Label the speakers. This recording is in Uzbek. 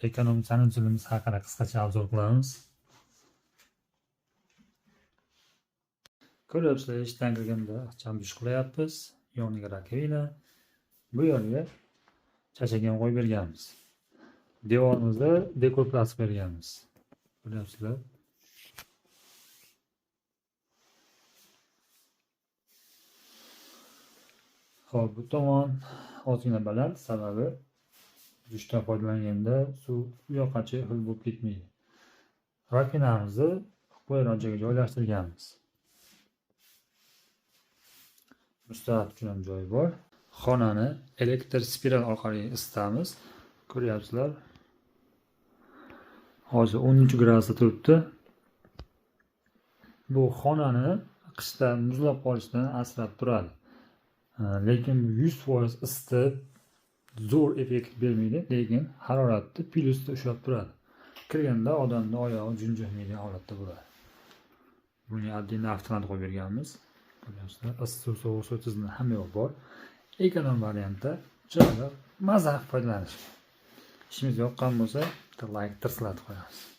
Speaker 1: ekonom sanitchilimiz haqida qisqacha obzor qilamiz. Ko'ryapsizlar, eshikdan kirganda ixcham dush qilyapmiz. Yoniga rakovina, bu yerga chashagan qo'yib berganmiz. Devorimizda dekor plastik berganmiz. Ko'ryapsizlar. Xo'p, bu tomon ozgina baland, sababi dushdan foydalanganda suv u yoqqacha hil bo'lib ketmaydi. Rakovinamizni quyiroqchaga joylashtirganmiz. Mustahkam uchun ham joyi bor. Xonani elektr spiral orqali isitamiz. Ko'ryapsizlar. Hozir 10-gradusda turibdi. Bu xonani qishda muzlab qolishdan asrab turadi. Lekin 100% isitib zo'r effekt bermaydi, lekin haroratni plyusda ushlab turadi. Kirganda odamning oyog'i junjikmaydigan holatda bo'ladi. Bunga oddiy avtomat qo'yib berganmiz. Ko'ryapsizlar, issiq sovuq suv tizimi hamma yoq bor. Ekonom variantda chiroyli, maza foydalanish. Ishimiz yoqqan bo'lsa, like tirslatib qo'yamiz.